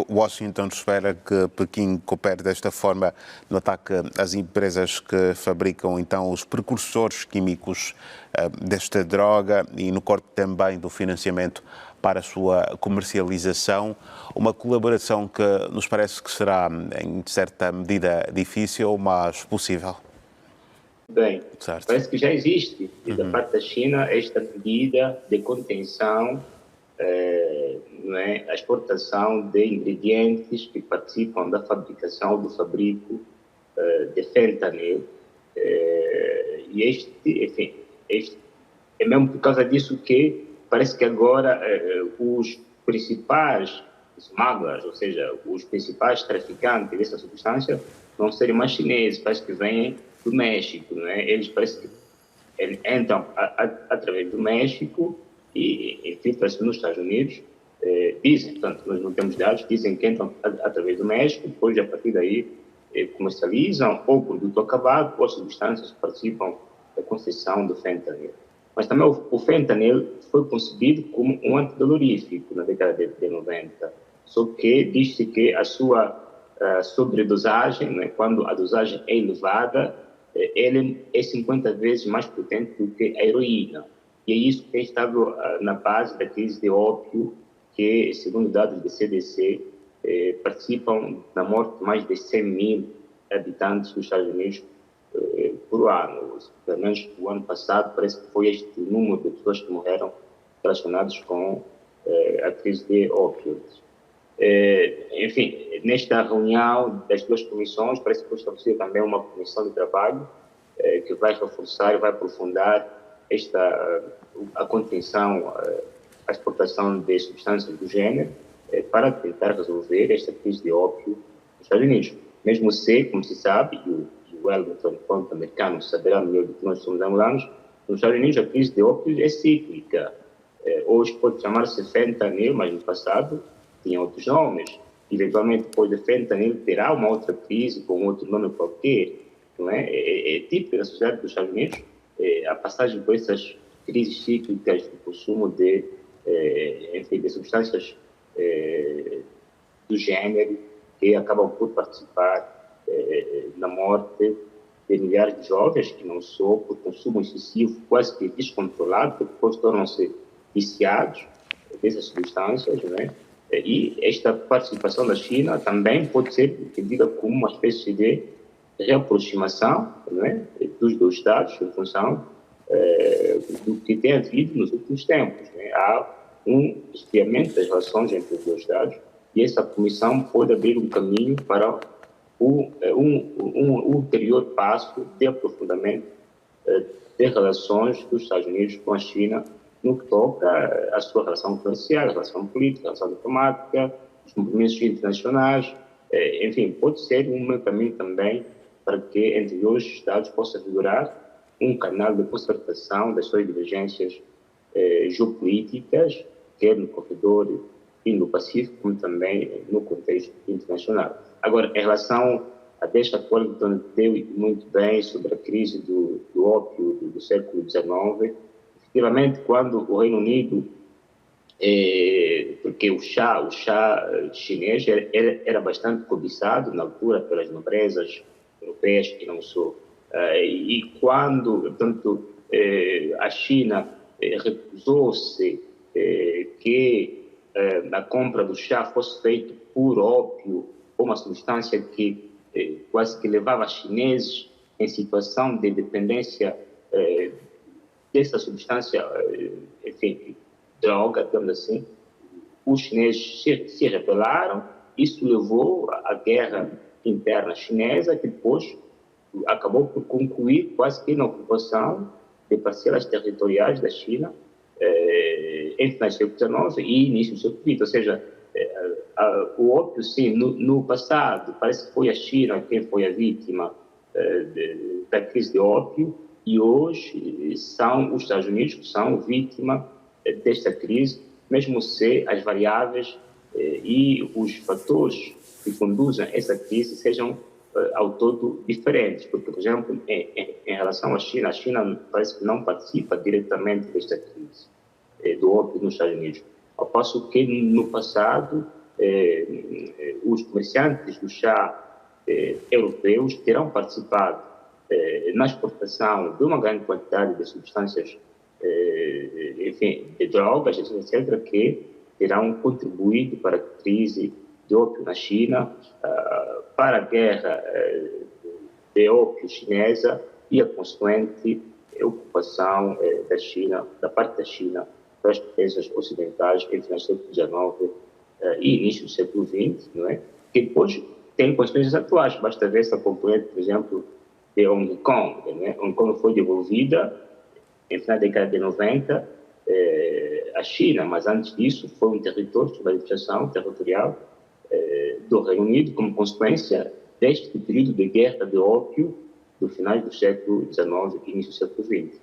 Washington espera que Pequim coopere desta forma no ataque às empresas que fabricam então os precursores químicos desta droga e no corte também do financiamento para a sua comercialização. Uma colaboração que nos parece que será em certa medida difícil, mas possível. Bem, certo. Parece que já existe da parte da China esta medida de contenção, não é, a exportação de ingredientes que participam da fabricação do fabrico de fentanil. E é mesmo por causa disso que parece que agora os principais smugglers, ou seja, os principais traficantes dessa substância, não serem mais chineses, parece que vêm do México, não é? Eles parece que entram através do México e infiltram-se nos Estados Unidos. Dizem, portanto, nós não temos dados, dizem que entram através do México, depois a partir daí comercializam ou produto acabado ou substâncias que participam da concessão do fentanil. Mas também o fentanil foi concebido como um antidolorífico na década de 90, só que diz-se que a sua sobredosagem, né, quando a dosagem é elevada, ele é 50 vezes mais potente do que a heroína. E é isso que tem estado na base da crise de ópio, que, segundo dados do CDC, participam da morte de mais de 100 mil habitantes dos Estados Unidos por ano. Pelo menos o ano passado parece que foi este o número de pessoas que morreram relacionadas com a crise de ópios. Enfim, nesta reunião das duas comissões, parece que foi estabelecida também uma comissão de trabalho que vai reforçar e vai aprofundar a contenção, a exportação de substâncias do gênero para tentar resolver esta crise de ópio nos Estados Unidos. Mesmo se, como se sabe, e o Wellington, ponto americano, saberá melhor do que nós somos angolanos, nos Estados Unidos a crise de ópio é cíclica. Hoje pode chamar-se fentanil, mas no passado tinha outros nomes. Eventualmente, depois de fentanil, terá uma outra crise com outro nome qualquer. Não é? É típico da sociedade dos Estados Unidos a passagem por essas crises cíclicas do consumo de substâncias do gênero que acabam por participar na morte de milhares de jovens, que não só por consumo excessivo, quase que descontrolado, porque depois tornam-se viciados dessas substâncias, não é? E esta participação da China também pode ser entendida como uma espécie de reaproximação, não é, dos dois Estados em função do que tem havido nos últimos tempos. Né? Há um esfriamento das relações entre os dois Estados e essa comissão pode abrir um caminho para um ulterior passo de aprofundamento de relações dos Estados Unidos com a China no que toca à sua relação comercial, à relação política, à relação diplomática, os compromissos internacionais. Enfim, pode ser um caminho também para que entre os dois Estados possa vigorar um canal de concertação das suas divergências geopolíticas, quer no corredor Indo-Pacífico, como também no contexto internacional. Agora, em relação a desta qual deu muito bem sobre a crise do ópio do século XIX, efetivamente, quando o Reino Unido, porque o chá chinês era bastante cobiçado na altura pelas nobrezas europeias que não só. E quando, portanto, a China recusou-se que a compra do chá fosse feita por ópio, uma substância que quase que levava chineses em situação de dependência dessa substância, enfim, droga, digamos assim, os chineses se rebelaram. Isso levou à guerra interna chinesa, que depois acabou por concluir quase que na ocupação de parcelas territoriais da China entre o século XIX e início do século XX. Ou seja, o ópio, sim, no passado, parece que foi a China quem foi a vítima da crise de ópio, e hoje são os Estados Unidos que são vítima desta crise, mesmo se as variáveis e os fatores que conduzem a essa crise sejam ao todo diferentes. Porque, por exemplo, em relação à China, a China parece que não participa diretamente desta crise do ópio nos Estados Unidos, ao passo que no passado os comerciantes do chá europeus terão participado na exportação de uma grande quantidade de substâncias, enfim, de drogas, etc., que terão contribuído para a crise de ópio na China, para a guerra de ópio chinesa e a consequente ocupação da China, da parte da China, das potências ocidentais em final do século XIX e início do século XX, não é? Que depois tem consequências atuais. Basta ver essa componente, por exemplo, de Hong Kong. Né? Hong Kong foi devolvida em final da década de 90 à China, mas antes disso foi um território sob a administração territorial do Reino Unido, como consequência deste período de guerra de ópio do final do século XIX e início do século XX.